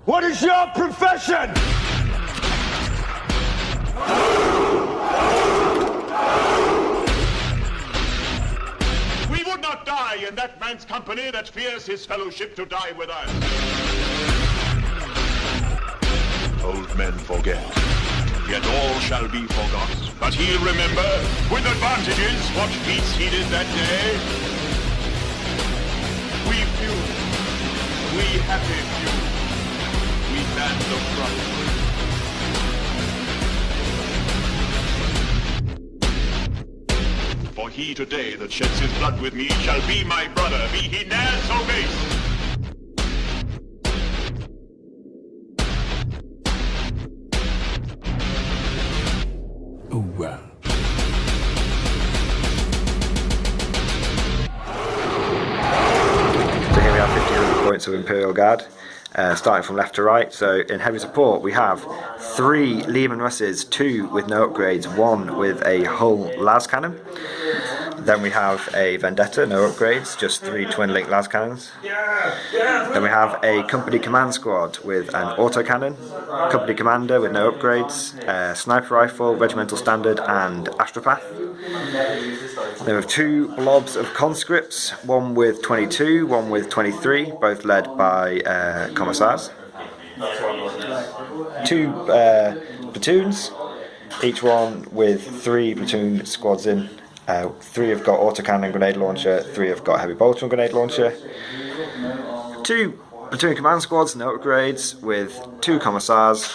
What is your profession? We would not die in that man's company that fears his fellowship to die with us. Old men forget, yet all shall be forgot. But he'll remember, with advantages, what feats he did that day. We few, we happy few, we band of brothers. For he today that sheds his blood with me shall be my brother, be he ne'er so base. Oh, wow. So here we have 1,500 points of Imperial Guard, starting from left to right. So in heavy support we have 3 Lehman Russes, 2 with no upgrades, 1 with a hull las cannon. Then we have a Vendetta, no upgrades, just 3 twin link las cannons. Then we have a company command squad with an autocannon, company commander with no upgrades, sniper rifle, regimental standard and astropath. Then we have 2 blobs of conscripts, 1 with 22, 1 with 23, both led by commissars. 2 platoons, each one with 3 platoon squads in. 3 have got autocannon grenade launcher, 3 have got heavy bolter and grenade launcher. 2 platoon command squads, no upgrades, with 2 commissars.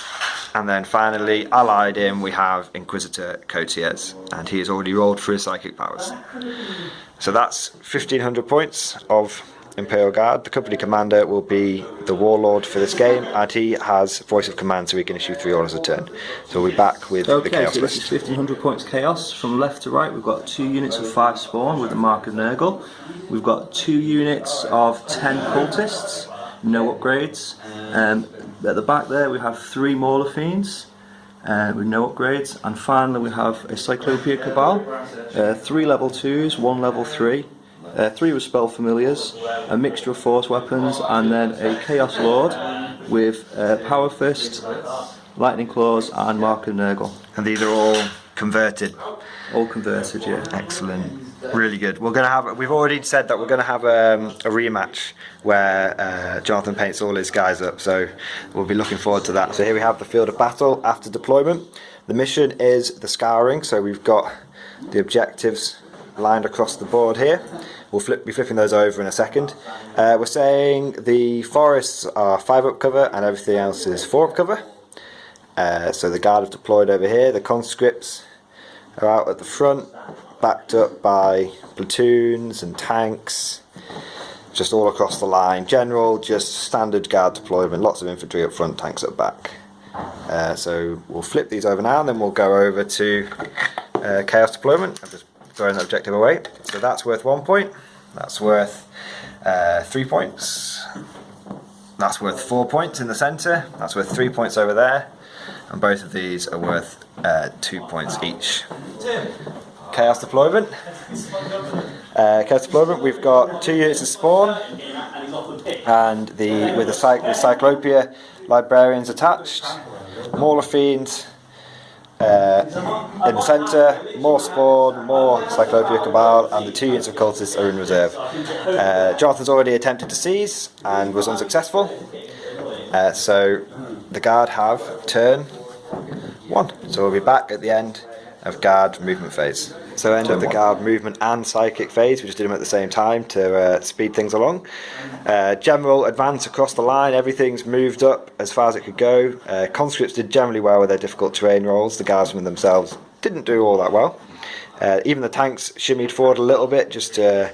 And then finally, allied in, we have Inquisitor Cotiers, and he has already rolled for his psychic powers. So that's 1,500 points of Imperial Guard. The company commander will be the warlord for this game, and he has voice of command, so he can issue 3 orders a turn. So we'll be back with the chaos so this list. is 1,500 points chaos. From left to right, we've got 2 units of 5 spawn with the mark of Nurgle. We've got 2 units of 10 cultists, no upgrades. At the back there, we have 3 Mauler Fiends with no upgrades, and finally we have a Cyclopean Cabal, 3 level 2s, 1 level 3. 3 with spell familiars, a mixture of force weapons, and then a Chaos Lord with Power Fist, Lightning Claws, and Mark of Nurgle. And these are all converted. All converted, yeah. Excellent, really good. We're gonna have. We've already said that we're gonna have a rematch where Jonathan paints all his guys up. So we'll be looking forward to that. So here we have the field of battle after deployment. The mission is the scouring. So we've got the objectives lined across the board here. We'll be flipping those over in a second. We're saying the forests are 5 up cover and everything else is 4 up cover. So the guard have deployed over here. The conscripts are out at the front, backed up by platoons and tanks, just all across the line. General, just standard guard deployment, lots of infantry up front, tanks up back. So we'll flip these over now, and then we'll go over to chaos deployment. I'm just throwing that objective away. So that's worth 1 point, that's worth 3 points, that's worth 4 points in the centre, that's worth 3 points over there, and both of these are worth 2 points each. Chaos deployment. Chaos deployment, we've got 2 units of spawn, and with the Cyclopia Librarians attached, Mauler Fiends in the centre, more spawn, more Cyclopia Cabal, and the 2 units of cultists are in reserve. Jonathan's already attempted to seize and was unsuccessful, so the guard have turn 1. So we'll be back at the end of guard movement phase. So end of the guard movement and psychic phase, we just did them at the same time to speed things along. General advance across the line, everything's moved up as far as it could go. Conscripts did generally well with their difficult terrain rolls. The guardsmen themselves didn't do all that well. Even the tanks shimmied forward a little bit just to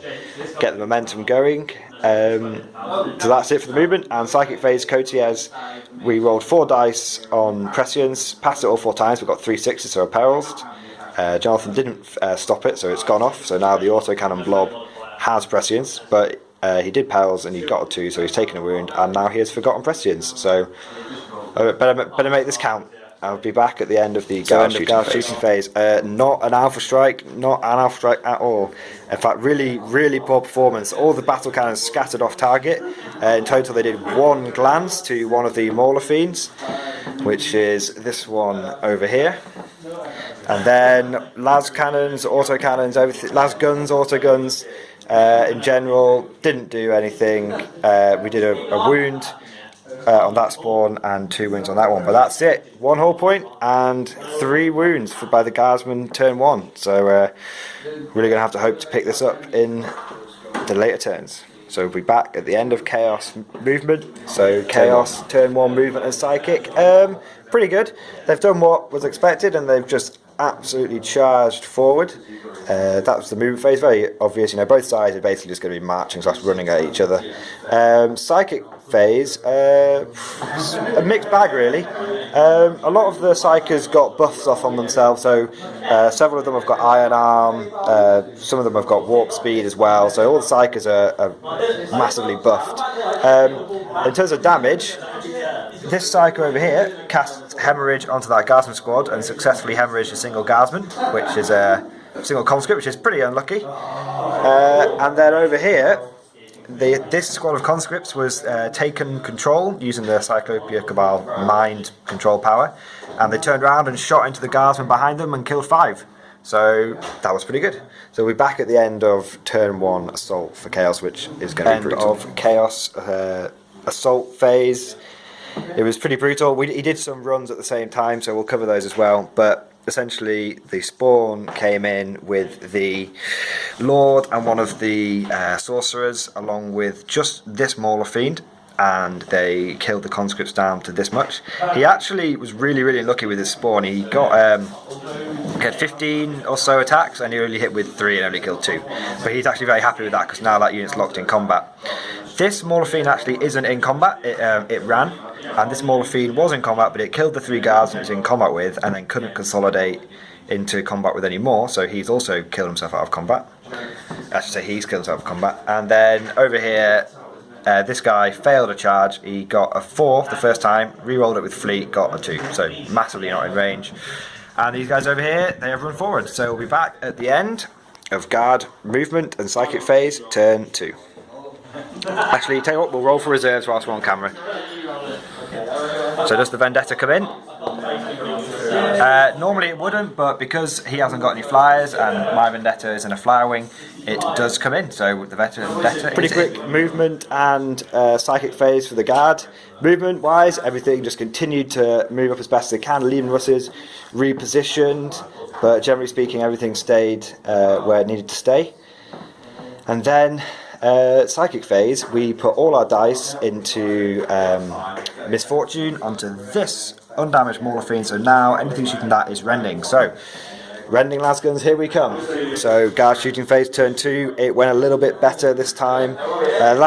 get the momentum going. So that's it for the movement. And psychic phase, Cotiers, we rolled 4 dice on prescience, passed it all 4 times, we got 3 6s, so perils. Jonathan didn't stop it, so it's gone off. So now the autocannon blob has prescience, but he did perils and he got a 2, so he's taken a wound, and now he has forgotten prescience. So better make this count. I'll be back at the end of the guard shooting phase. Not an alpha strike, not an alpha strike at all. In fact, really poor performance. All the battle cannons scattered off target. In total, they did one glance to one of the Mauler Fiends, which is this one over here. And then Lascannons, autocannons, everything. Lasguns, autoguns, in general, didn't do anything. We did a wound on that spawn and 2 wounds on that one, but that's it. 1 hull point and 3 wounds by the guardsman turn 1. So really gonna have to hope to pick this up in the later turns. So we'll be back at the end of Chaos movement. So Chaos turn 1 movement and psychic. Pretty good. They've done what was expected and they've just absolutely charged forward. That was the movement phase. Very obvious, you know, both sides are basically just going to be marching / running at each other. Psychic phase, a mixed bag really. A lot of the psychers got buffs off on themselves, so several of them have got iron arm, some of them have got warp speed as well, so all the psychers are massively buffed. In terms of damage, this psycho over here casts hemorrhage onto that guardsman squad and successfully hemorrhaged a single guardsman, which is a single conscript, which is pretty unlucky. And then over here, this squad of conscripts was taken control using the Cyclopia Cabal mind control power, and they turned around and shot into the guardsmen behind them and killed 5. So that was pretty good. So we're back at the end of turn 1 assault for Chaos, which is going to be brutal. End of Chaos assault phase. It was pretty brutal. He did some runs at the same time, so we'll cover those as well. But essentially, the spawn came in with the Lord and one of the sorcerers, along with just this Mauler Fiend, and they killed the conscripts down to this much. He actually was really unlucky with his spawn. He got he had 15 or so attacks, and he only hit with 3 and only killed 2. But he's actually very happy with that because now that unit's locked in combat. This Mauler Fiend actually isn't in combat. It ran. And this Mauler Fiend was in combat, but it killed the 3 guards it was in combat with, and then couldn't consolidate into combat with any more, so he's also killed himself out of combat. I should say he's killed himself out of combat. And then over here, this guy failed a charge. He got a 4 the first time, re-rolled it with fleet, got a 2, so massively not in range. And these guys over here, they have run forward, so we'll be back at the end of guard movement and psychic phase, turn 2. Actually, tell you what, we'll roll for reserves whilst we're on camera. So does the Vendetta come in? Normally it wouldn't, but because he hasn't got any flyers and my Vendetta is in a flyer wing, it does come in. So the Vendetta pretty quick movement and psychic phase for the guard. Movement wise, everything just continued to move up as best as they can. Leading Russes repositioned, but generally speaking, everything stayed where it needed to stay. And then psychic phase, we put all our dice into misfortune onto this undamaged Mauler Fiend, so now anything shooting that is rending. So rending Lasguns, here we come. So guard shooting phase turn 2, it went a little bit better this time. The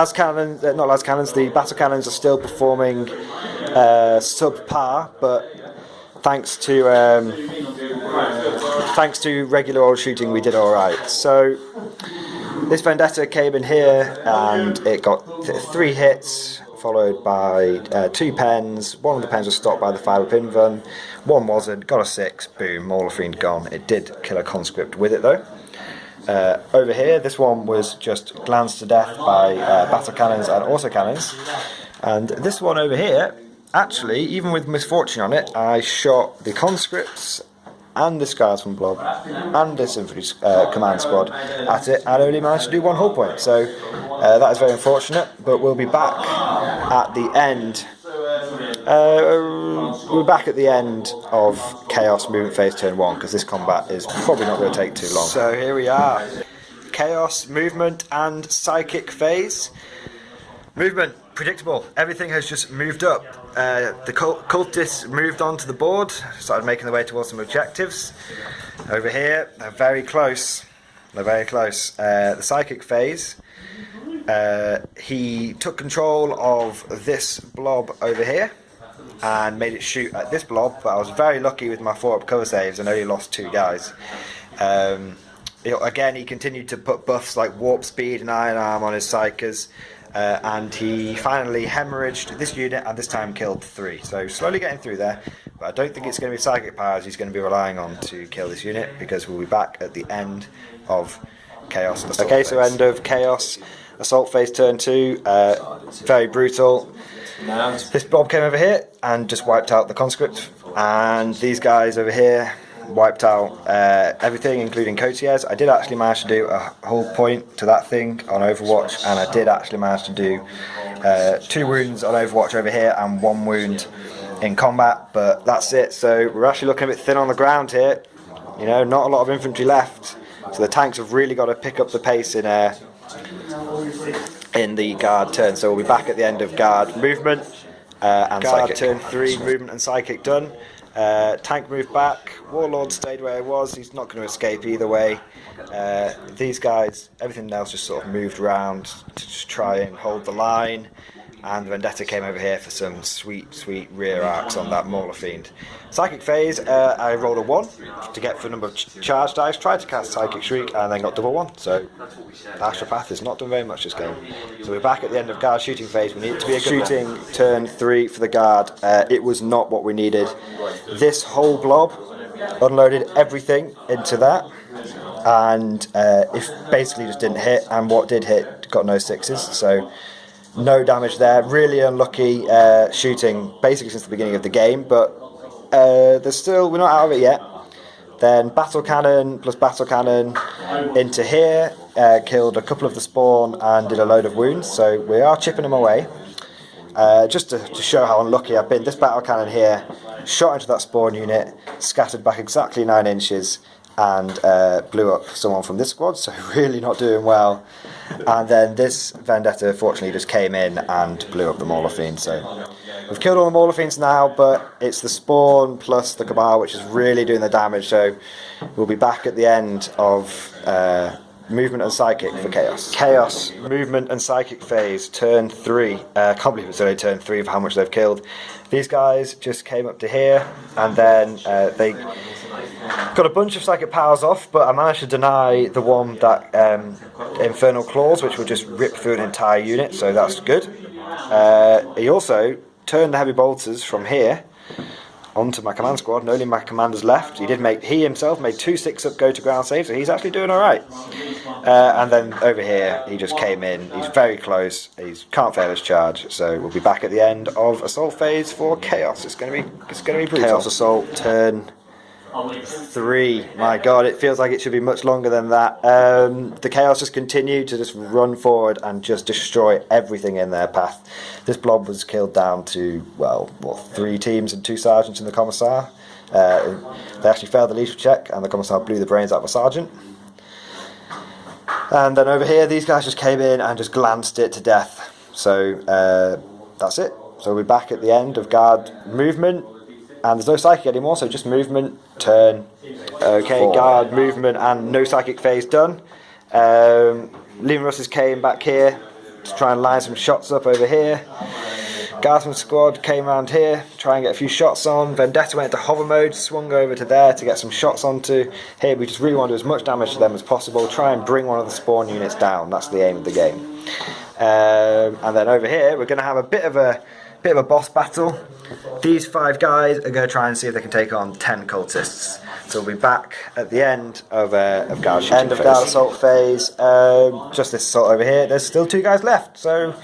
battle cannons are still performing subpar, but thanks to regular old shooting we did alright. So this Vendetta came in here and it got 3 hits, followed by 2 pens. One of the pens was stopped by the fibre pin run, one wasn't, got a 6, boom, Mauler Fiend gone. It did kill a conscript with it though. Over here, this one was just glanced to death by battle cannons and autocannons. And this one over here, actually, even with misfortune on it, I shot the conscripts and this guardsman blob and this infantry command squad at it and only managed to do 1 hull point. So that is very unfortunate, but we'll be back at the end. We're back at the end of Chaos movement phase turn 1 because this combat is probably not going to take too long. So here we are, Chaos movement and psychic phase. Movement, predictable. Everything has just moved up. The cultists moved onto the board, started making their way towards some objectives. Over here, they're very close. The psychic phase, he took control of this blob over here and made it shoot at this blob, but I was very lucky with my 4-up cover saves and only lost 2 guys. Again, he continued to put buffs like warp speed and iron arm on his psychers. And he finally hemorrhaged this unit and this time killed 3. So slowly getting through there, But I don't think it's going to be psychic powers he's going to be relying on to kill this unit, because we'll be back at the end of Chaos Assault phase. So end of Chaos Assault phase turn 2. Very brutal. This blob came over here and just wiped out the conscript, and these guys over here wiped out everything, including courtiers. I did actually manage to do a whole point to that thing on Overwatch, and I did actually manage to do 2 wounds on Overwatch over here and 1 wound in combat, but that's it. So we're actually looking a bit thin on the ground here. You know, not a lot of infantry left, so the tanks have really got to pick up the pace in the guard turn. So we'll be back at the end of guard movement and guard psychic. Turn 3, movement and psychic done. Tank moved back, Warlord stayed where he was, he's not going to escape either way. These guys, everything else just sort of moved around to just try and hold the line, and Vendetta came over here for some sweet rear arcs on that Mauler Fiend. Psychic phase, I rolled a 1 to get for a number of charge dice, tried to cast Psychic Shriek and then got double 1, so Astropath has not done very much this game. So we're back at the end of guard shooting phase. We need it to be a good shooting turn 3 for the guard. It was not what we needed. This whole blob unloaded everything into that, and it basically just didn't hit, and what did hit got no 6s, so no damage there. Really unlucky shooting basically since the beginning of the game, but we're not out of it yet. Then battle cannon plus battle cannon into here, killed a couple of the spawn and did a load of wounds, so we are chipping them away. Just to show how unlucky I've been, this battle cannon here shot into that spawn unit, scattered back exactly 9 inches, and blew up someone from this squad, so really not doing well. And then this Vendetta fortunately just came in and blew up the Mauler Fiend. So we've killed all the Mauler Fiends now, but it's the spawn plus the Cabal which is really doing the damage, so we'll be back at the end of movement and psychic for Chaos. Chaos, movement and psychic phase, turn 3. I can't believe it's only turn 3 of how much they've killed. These guys just came up to here, and then they got a bunch of psychic powers off, but I managed to deny the one that Infernal Claws, which would just rip through an entire unit, so that's good. He also turned the heavy bolters from here onto my command squad, and only my commanders left. He himself made 2 6-up go to ground saves, so he's actually doing alright. And then over here, he just came in. He's very close. He can't fail his charge. So we'll be back at the end of assault phase for Chaos. It's going to be brutal. Chaos assault turn 3. My God, it feels like it should be much longer than that. The Chaos just continue to just run forward and just destroy everything in their path. This blob was killed down to 3 teams and 2 sergeants in the Commissar. They actually failed the leadership check, and the Commissar blew the brains out of a sergeant. And then over here, these guys just came in and just glanced it to death. So that's it. So we're back at the end of guard movement, and there's no psychic anymore, so just movement, turn. Okay, 4. Guard movement and no psychic phase done. Lehman Russes came back here to try and line some shots up over here. Guardsman squad came around here, try and get a few shots on. Vendetta went into hover mode, swung over to there to get some shots onto. Here we just really want to do as much damage to them as possible, try and bring one of the spawn units down. That's the aim of the game. And then over here we're going to have a bit of a boss battle. These 5 guys are going to try and see if they can take on 10 cultists. So we'll be back at the end of guard shooting phase. Guard assault phase. Just this assault over here. There's still 2 guys left, so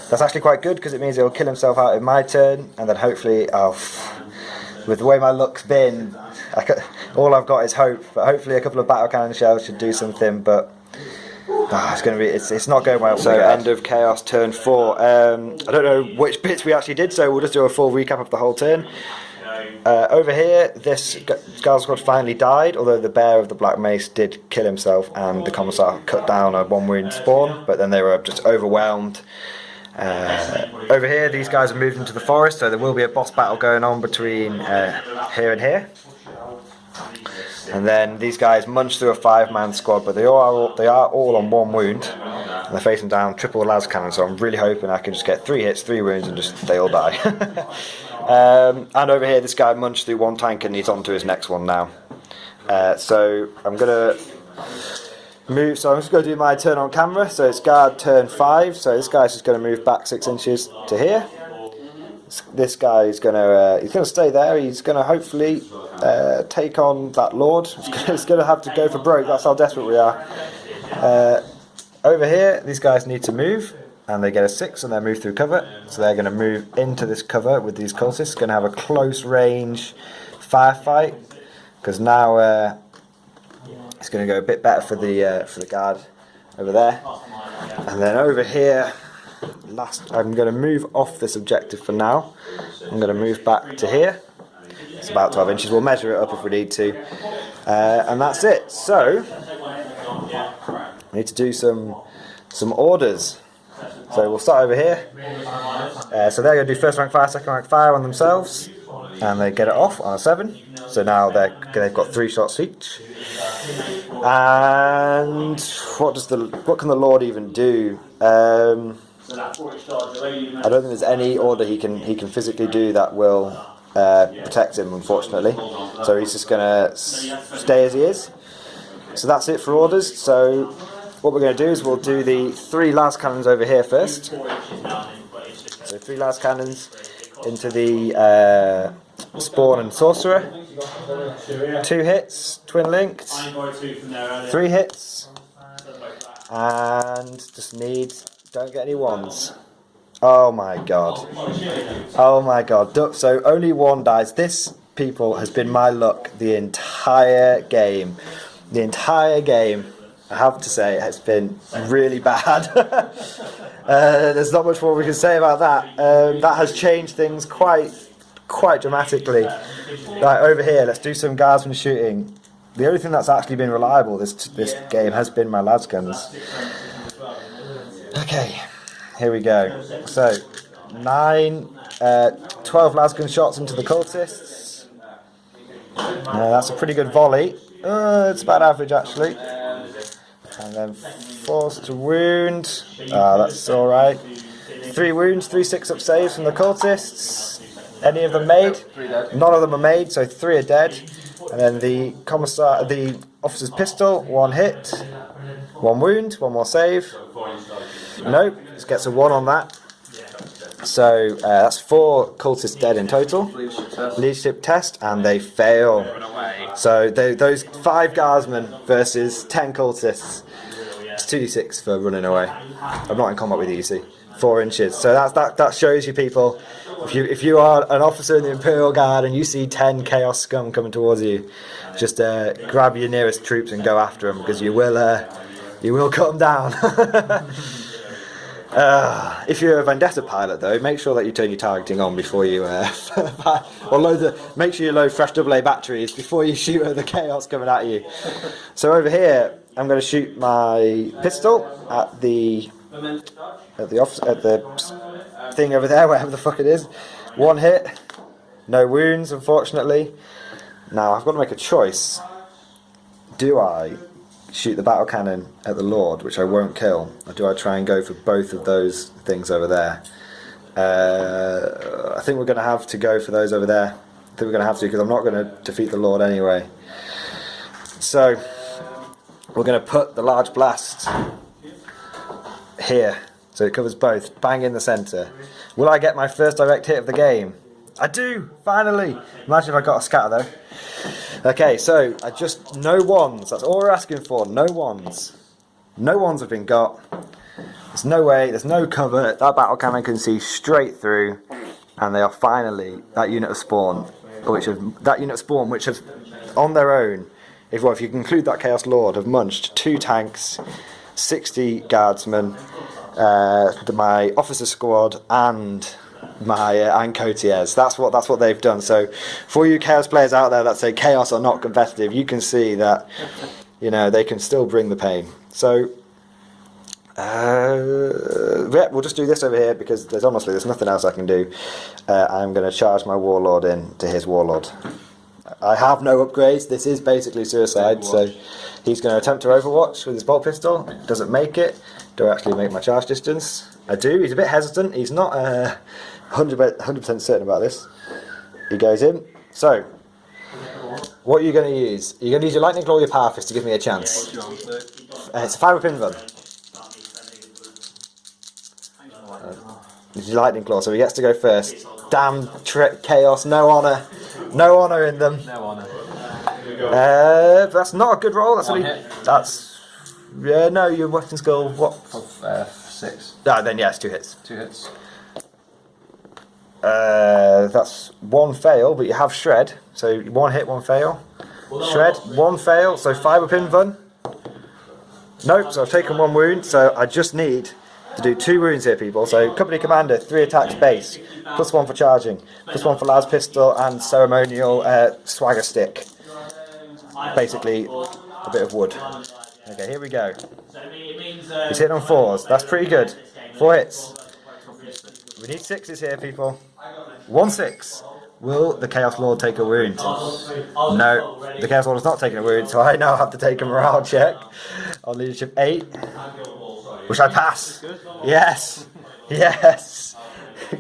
that's actually quite good because it means he'll kill himself out in my turn, and then hopefully, with the way my luck's been, all I've got is hope. But hopefully, a couple of battle cannon shells should do something. But it's not going well. So end of Chaos turn 4. I don't know which bits we actually did, so we'll just do a full recap of the whole turn. Over here, this Guard squad finally died, although the bear of the Black Mace did kill himself, and the Commissar cut down a 1 wound spawn, but then they were just overwhelmed. Over here, these guys are moved into the forest, so there will be a boss battle going on between here and here. And then these guys munch through a 5-man squad, but they are all on 1 wound, and they're facing down triple las cannon, so I'm really hoping I can just get 3 hits, 3 wounds, and they all die. And over here, this guy munched through 1 tank and he's on to his next one now. So I'm going to move, so I'm just going to do my turn on camera. So it's guard turn 5, so this guy's just going to move back 6 inches to here. this guy is gonna stay there. He's gonna hopefully take on that lord. He's gonna have to go for broke. That's how desperate we are. Over here, these guys need to move, and they get a 6, and they move through cover. So they're gonna move into this cover with these cultists. Gonna have a close range firefight, because now it's gonna go a bit better for the guard over there. And then over here, I'm going to move off this objective for now. I'm going to move back to here. It's about 12 inches. We'll measure it up if we need to. And that's it. So, we need to do some orders. So we'll start over here. So they're going to do first rank fire, second rank fire on themselves. And they get it off on a 7. So now they've got 3 shots each. And what can the Lord even do? I don't think there's any order he can physically do that will protect him, unfortunately. So he's just gonna stay as he is. So that's it for orders. So what we're going to do is we'll do the 3 las cannons over here first. So 3 las cannons into the spawn and sorcerer. 2 hits, twin linked. 3 hits, and just don't get any 1s. Oh my god. Oh my god. So only 1 dies. This, people, has been my luck the entire game. The entire game, I have to say, has been really bad. There's not much more we can say about that. That has changed things quite dramatically. Right, over here, let's do some guardsman shooting. The only thing that's actually been reliable this game has been my Lasguns. Okay, here we go. So, 12 Lasgun shots into the cultists. That's a pretty good volley. It's about average actually. And then force to wound. That's alright. 3 wounds, 3 6-up saves from the cultists. Any of them made? None of them are made, so 3 are dead. And then the officer's pistol, 1 hit, 1 wound, 1 more save. Nope, just gets a 1 on that. So that's 4 cultists dead in total. Leadership test, and they fail. So those 5 guardsmen versus 10 cultists. It's 2d6 for running away. I'm not in combat with you, you see. 4 inches. So that shows you, people. If you are an officer in the Imperial Guard and you see 10 chaos scum coming towards you, just grab your nearest troops and go after them, because you will cut them down. If you're a Vendetta pilot, though, make sure that you turn your targeting on before you make sure you load fresh AA batteries before you shoot at the chaos coming at you. So over here, I'm going to shoot my pistol at the thing over there, wherever the fuck it is. 1 hit, no wounds, unfortunately. Now I've got to make a choice. Do I shoot the battle cannon at the Lord, which I won't kill, or do I try and go for both of those things over there? I think we're going to have to go for those over there. I think we're going to have to, because I'm not going to defeat the Lord anyway. So we're going to put the large blast here, so it covers both, bang in the centre. Will I get my first direct hit of the game? I do, finally. Imagine if I got a scatter though. Okay, so no 1s. That's all we're asking for. No 1s. No 1s have been got. There's no way. There's no cover. That battle cannon can see straight through, and they are finally that unit of spawn, which have on their own, if you include that Chaos Lord, have munched 2 tanks, 60 guardsmen, my officer squad, and my courtiers. That's what they've done. So for you Chaos players out there that say Chaos are not competitive, you can see that they can still bring the pain. So we'll just do this over here, because there's nothing else I can do. I'm going to charge my warlord into his warlord. I have no upgrades. This is basically suicide. So he's going to attempt to overwatch with his bolt pistol. Doesn't make it. Do I actually make my charge distance? I do. He's a bit hesitant. He's not 100% certain about this. He goes in. So, what are you going to use? Are you going to use your lightning claw or your power fist to give me a chance? It's a 5-up invuln. It's your lightning claw, so he gets to go first. Damn chaos, no honour. No honour in them. No honour. That's not a good roll. That's One only. hit. That's. Yeah, no, your weapon skill. What? 6. Ah, then yes, 2 hits. 2 hits. That's 1 fail, but you have shred. So 1 hit, 1 fail. Shred, 1 fail, so 5 up invuln. Nope, so I've taken 1 wound, so I just need to do 2 wounds here, people. So company commander, 3 attacks base, +1 for charging, +1 for las pistol and ceremonial swagger stick. Basically, a bit of wood. Okay, here we go. He's hitting on 4s. That's pretty good. 4 hits. We need 6s here, people. 1 6. Will the Chaos Lord take a wound? No, the Chaos Lord is not taking a wound, so I now have to take a morale check on leadership 8, which I pass. Yes, yes,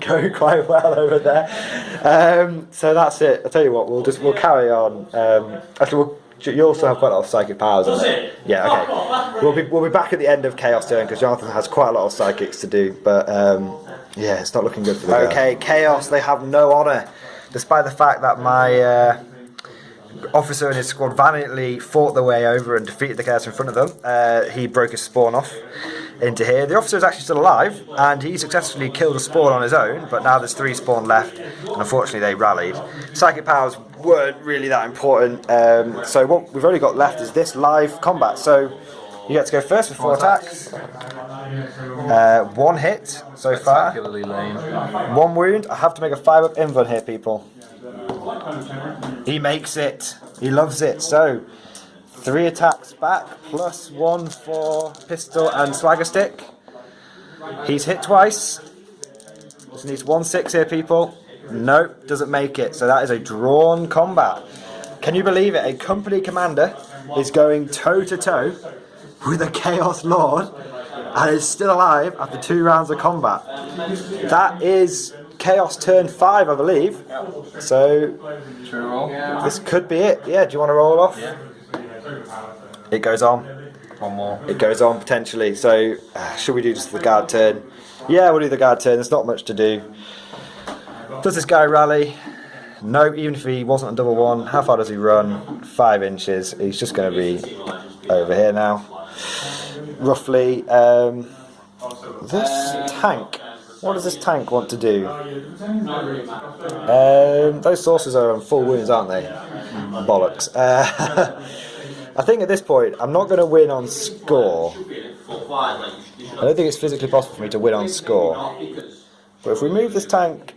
going quite well over there. So that's it. I'll tell you what. We'll carry on. Actually, you also have quite a lot of psychic powers, isn't it? Yeah. Okay. We'll be back at the end of Chaos turn because Jonathan has quite a lot of psychics to do, but yeah, it's not looking good for the guy. Okay, Chaos. They have no honour. Despite the fact that my officer and his squad valiantly fought their way over and defeated the Chaos in front of them, he broke his spawn off into here. The officer is actually still alive, and he successfully killed a spawn on his own, but now there's 3 spawn left, and unfortunately they rallied. Psychic powers weren't really that important, so what we've only got left is this live combat. So you get to go first with 4 attacks. 1 hit so far. Lame. 1 wound. I have to make a 5 up invuln here, people. He makes it. He loves it. So 3 attacks back, +1 for pistol and swagger stick. He's hit twice. Just needs 1 6 here, people. Nope, doesn't make it. So that is a drawn combat. Can you believe it? A company commander is going toe to toe with a Chaos Lord and is still alive after 2 rounds of combat. That is Chaos turn 5, I believe. So this could be it. Yeah, do you want to roll off? Yeah. It goes on. 1 more. It goes on potentially. So should we do just the guard turn? Yeah, we'll do the guard turn. There's not much to do. Does this guy rally? No, even if he wasn't a double 1, how far does he run? 5 inches. He's just going to be over here now. Roughly. This tank. What does this tank want to do? Those sources are on full wounds, aren't they? Bollocks. I think at this point, I'm not going to win on score. I don't think it's physically possible for me to win on score. But if we move this tank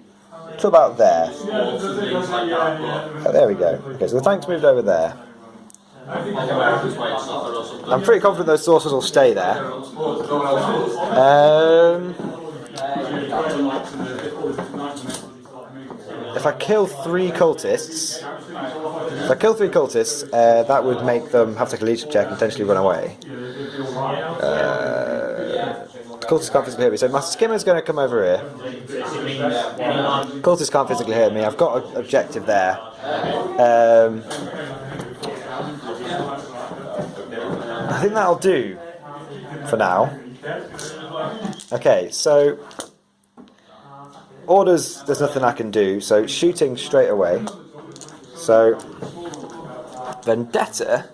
to about there. Oh, there we go. Okay, so the tank's moved over there. I'm pretty confident those sources will stay there. If I kill 3 cultists, that would make them have to take a leadership check and potentially run away. The cultists can't physically hit me, so my skimmer's going to come over here. Cultists can't physically hit me. I've got an objective there. I think that'll do for now. Okay, so orders, there's nothing I can do, so shooting straight away. So Vendetta.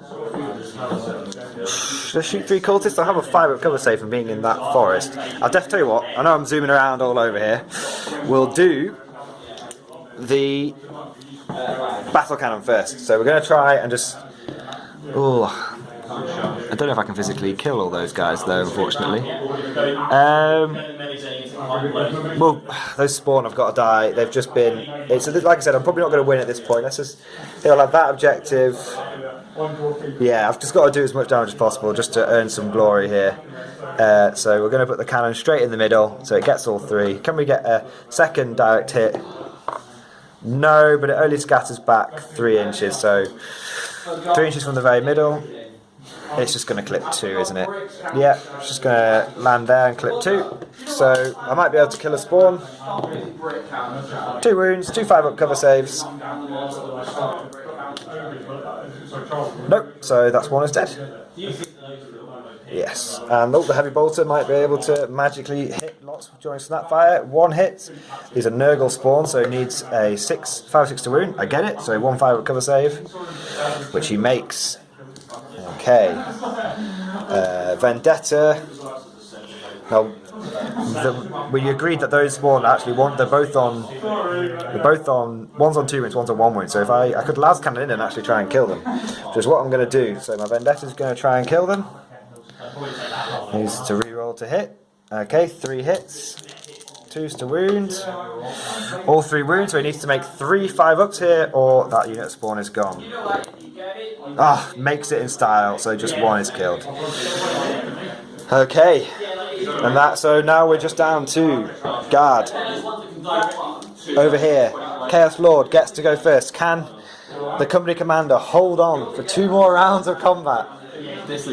Should I shoot 3 cultists? I have a 5 up cover save from being in that forest. I'll tell you what, I know I'm zooming around all over here. We'll do the battle cannon first. So we're going to try and just... Ooh, I don't know if I can physically kill all those guys though, unfortunately. Well, those spawn have got to die. They've just been... like I said, I'm probably not going to win at this point. Let's just... They'll have that objective. Yeah, I've just got to do as much damage as possible just to earn some glory here. So we're going to put the cannon straight in the middle so it gets all 3. Can we get a second direct hit? No, but it only scatters back 3 inches. So 3 inches from the very middle. It's just going to clip 2, isn't it? Yeah, it's just going to land there and clip 2. So I might be able to kill a spawn. 2 wounds, 2 5 up cover saves. Nope, so that's 1 is dead. Yes, and the heavy bolter might be able to magically hit lots during snapfire. 1 hit. These are Nurgle spawn, so he needs a 5/6 to wound. I get it. So 1/5 recover save, which he makes. Okay. Vendetta. Now, we agreed that those spawn actually they're both on one's on 2 wounds, one's on 1 wound. So if I could las cannon in and actually try and kill them, which is what I'm going to do. So my Vendetta's going to try and kill them. Needs to reroll to hit. Okay, 3 hits. 2s to wound. All 3 wounds, so he needs to make 3 5-ups here, or that unit spawn is gone. Makes it in style, so just 1 is killed. Okay, and so now we're just down to Guard. Over here, Chaos Lord gets to go first. Can the company commander hold on for 2 more rounds of combat? This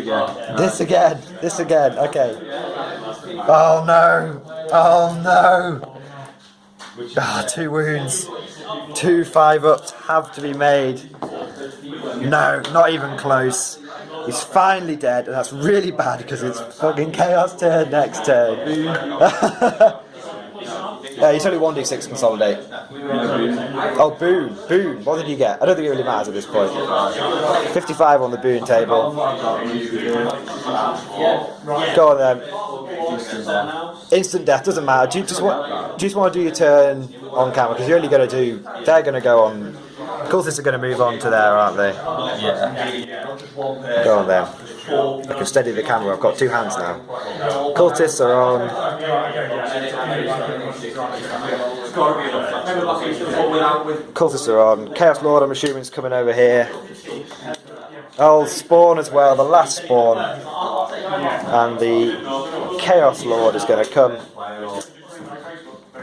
again. Okay. Oh no! 2 wounds. 2 5-ups have to be made. No, not even close. He's finally dead, and that's really bad because it's fucking Chaos turn next turn. He's only 1d6 consolidate. Oh, boon. What did you get? I don't think it really matters at this point. 55 on the boon table. Go on then. Instant death doesn't matter. Do you just want to do your turn on camera? Because you're only going to do. They're going to go on. Cultists are going to move on to there, aren't they? Yeah. Go on then. I can steady the camera. I've got 2 hands now. Cultists are on. Cultists are on. Chaos Lord, I'm assuming, is coming over here. Oh, spawn as well. The last spawn, and the Chaos Lord is going to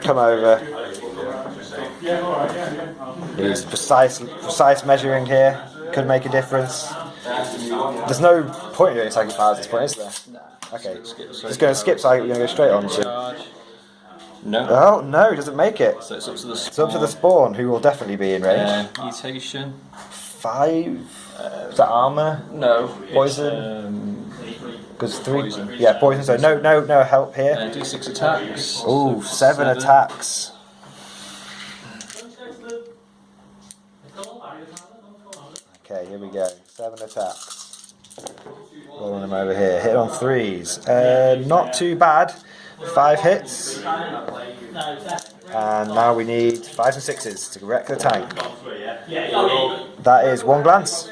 come over. He's precise measuring here. Could make a difference. There's no point in doing psychic powers at this point, is there? Okay, just going to skip psychic. You're going to go straight on to. No. Oh no, he doesn't make it. So it's up to the spawn. It's up to the spawn, who will definitely be in range. Mutation. 5. Is that armor? No. Poison. Because 3. Poison. Yeah, poison. So no help here. D6 attacks. Ooh, 7 attacks. Okay, here we go. 7 attacks. Rolling them over here. Hit on 3s. Not too bad. 5 hits. And now we need 5s and 6s to wreck the tank. That is 1 glance.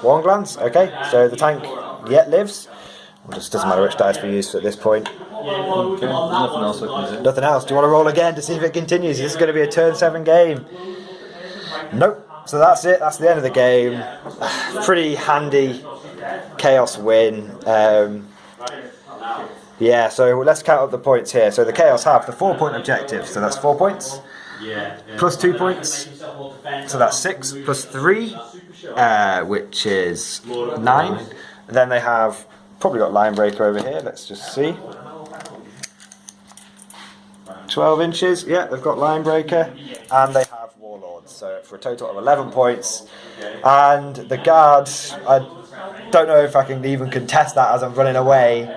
1 glance. Okay, so the tank yet lives. It just doesn't matter which dice we use at this point. Okay, nothing else I can do. Nothing else. Do you want to roll again to see if it continues? This is going to be a turn 7 game. Nope. So that's it. That's the end of the game. Pretty handy Chaos win. Yeah, so let's count up the points here. So the Chaos have the 4-point objective. So that's 4 points. Plus 2 points. So that's 6. Plus 3, which is 9. And then they have probably got Line Breaker over here. Let's just see. 12 inches. Yeah, they've got Line Breaker. And they have Warlords. So for a total of 11 points. And the Guards, I don't know if I can even contest that as I'm running away.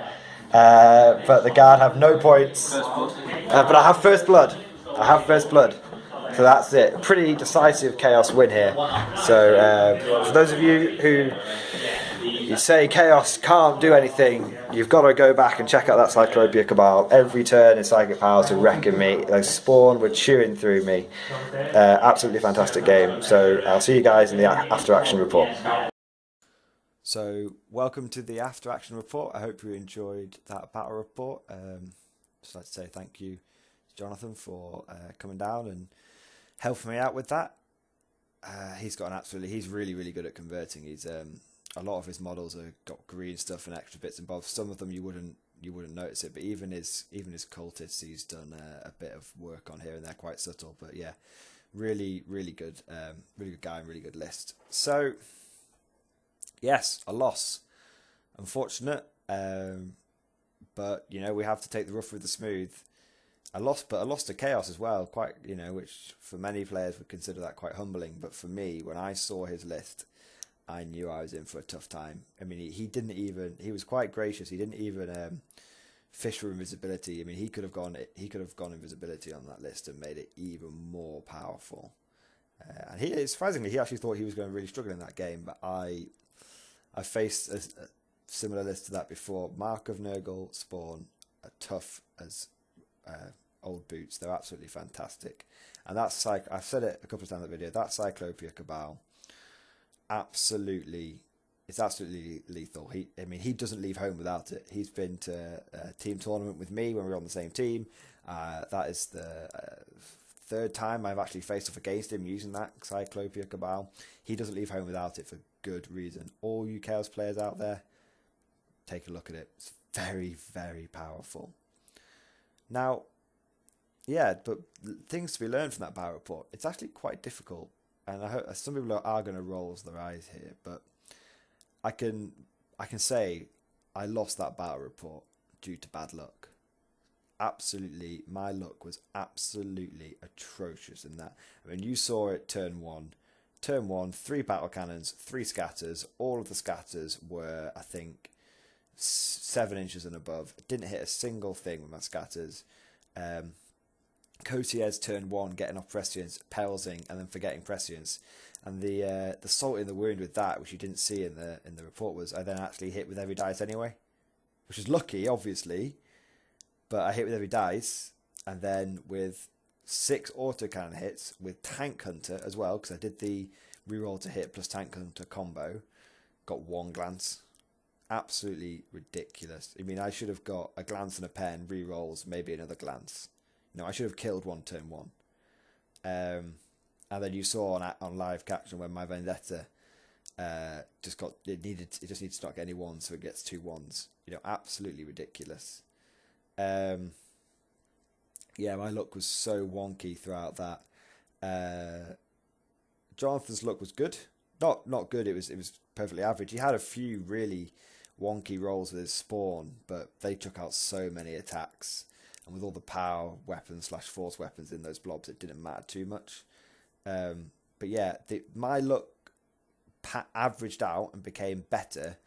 But the Guard have no points. But I have First Blood. So that's it. Pretty decisive Chaos win here. So for those of you who you say Chaos can't do anything, you've got to go back and check out that Cyclopia Cabal. Every turn in Psychic Powers are wrecking me. They spawn were chewing through me. Absolutely fantastic game. So I'll see you guys in the after action report. So welcome to the after action report. I hope you enjoyed that battle report. Just like to say thank you to Jonathan for coming down and helping me out with that. He's really good at converting. He's a lot of his models have got green stuff and extra bits and bobs. Some of them you wouldn't notice it, but even his cultists he's done a bit of work on here and they're quite subtle. But yeah, really good, really good guy and really good list. So yes, a loss, unfortunate, but you know we have to take the rough with the smooth. A loss to Chaos as well, quite, you know, which for many players would consider that quite humbling. But for me, when I saw his list, I knew I was in for a tough time. I mean, he was quite gracious. He didn't even fish for invisibility. I mean, he could have gone invisibility on that list and made it even more powerful. And surprisingly, he actually thought he was going to really struggle in that game. But I faced a similar list to that before. Mark of Nurgle spawn are tough as old boots. They're absolutely fantastic. And that's like I've said it a couple of times in the video. That Cyclopia Cabal, it's absolutely lethal. He doesn't leave home without it. He's been to a team tournament with me when we were on the same team. That is the third time I've actually faced off against him using that Cyclopia Cabal. He doesn't leave home without it for good reason. All you Chaos players out there, take a look at it. It's very, very powerful. Now, yeah, but things to be learned from that battle report. It's actually quite difficult, and I hope some people are going to roll their eyes here, but I can say I lost that battle report due to bad luck. Absolutely, my luck was absolutely atrocious in that. I mean, you saw it turn one, 3 battle cannons, 3 scatters. All of the scatters were, I think, 7 inches and above. Didn't hit a single thing with my scatters. Cotiers turn 1, getting off prescience, Pelsing, and then forgetting prescience. And the salt in the wound with that, which you didn't see in the report, was I then actually hit with every dice anyway, which is lucky, obviously. But I hit with every dice, and then with 6 autocannon hits with Tank Hunter as well, because I did the reroll to hit plus Tank Hunter combo, got 1 glance. Absolutely ridiculous. I mean, I should have got a glance and a pen, rerolls, maybe another glance. I should have killed 1 turn 1. And then you saw on live caption when my Vendetta just needs to not get any 1s, so it gets 2 1s. Absolutely ridiculous. Yeah, my luck was so wonky throughout that. Jonathan's luck was good. Not good, it was perfectly average. He had a few really wonky rolls with his spawn, but they took out so many attacks. And with all the power weapons / force weapons in those blobs, it didn't matter too much. But yeah, my luck averaged out and became better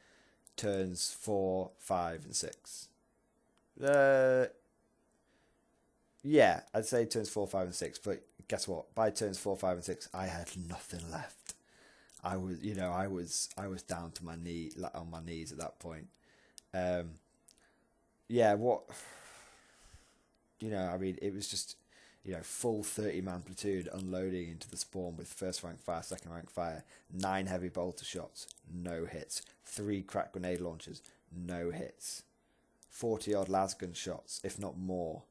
turns 4, 5, and 6. Yeah, I'd say turns 4, 5, and 6. But guess what? By turns 4, 5, and 6, I had nothing left. I was down to my on my knees at that point. Yeah, what? I mean, it was just, full 30-man platoon unloading into the spawn with first rank fire, second rank fire, 9 heavy bolter shots, no hits, 3 crack grenade launchers, no hits, 40-odd Lasgun shots, if not more,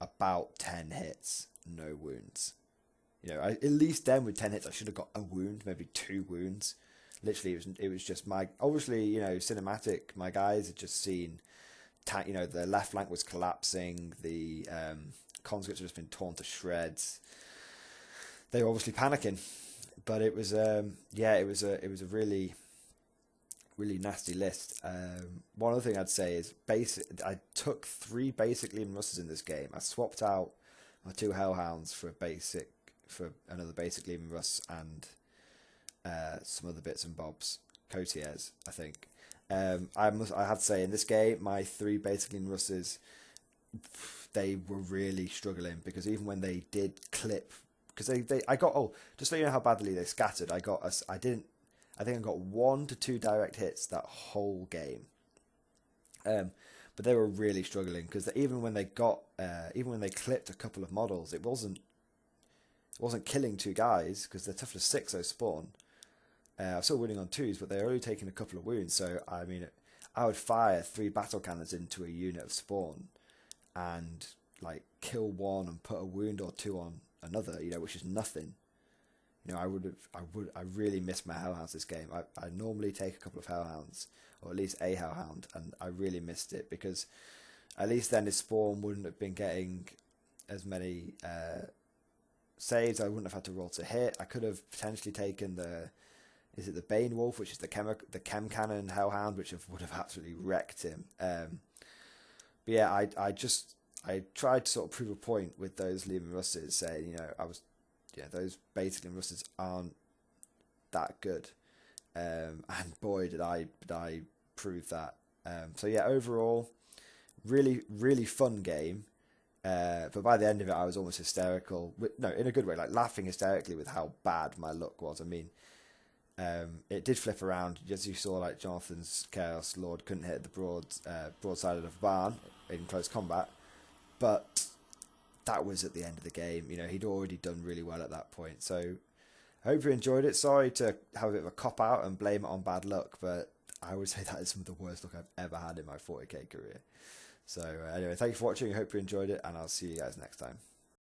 about 10 hits, no wounds. At least then with 10 hits, I should have got a wound, maybe 2 wounds. Literally, it was just obviously, cinematic, my guys had just seen, the left flank was collapsing, the conscripts had just been torn to shreds. They were obviously panicking, but it was it was a really, really nasty list. One other thing I'd say is I took 3 basic Leman Russes in this game. I swapped out my 2 Hellhounds for another basic Leman Russ and some other bits and bobs, Cotiers, I think. I have to say, in this game, my 3 basic Leman Russes, they were really struggling, because even when they did clip, because I got, just so you know how badly they scattered, I think I got 1 to 2 direct hits that whole game. But they were really struggling, because even when they clipped a couple of models, it wasn't killing 2 guys, because they're tough to 6, those spawn. I'm still winning on 2s, but they're only taking a couple of wounds. So I mean, I would fire 3 battle cannons into a unit of spawn, and kill 1 and put a wound or 2 on another. Which is nothing. I really missed my Hellhounds this game. I normally take a couple of Hellhounds, or at least a Hellhound, and I really missed it, because at least then his spawn wouldn't have been getting as many saves. I wouldn't have had to roll to hit. I could have potentially taken the Bane Wolf, which is the Chem Cannon Hellhound, which would have absolutely wrecked him. But yeah, I tried to sort of prove a point with those Leman Russes, saying, those basic Leman Russes aren't that good. and boy did I prove that. So yeah, overall, really fun game. But by the end of it, I was almost hysterical. No, in a good way, like laughing hysterically with how bad my luck was. I mean, it did flip around, as you saw. Like Jonathan's Chaos Lord couldn't hit the broadside of the barn in close combat, but that was at the end of the game. You know, he'd already done really well at that point. So I hope you enjoyed it. Sorry to have a bit of a cop out and blame it on bad luck, but I would say that is some of the worst luck I've ever had in my 40k career. So anyway, thank you for watching. I hope you enjoyed it, and I'll see you guys next time.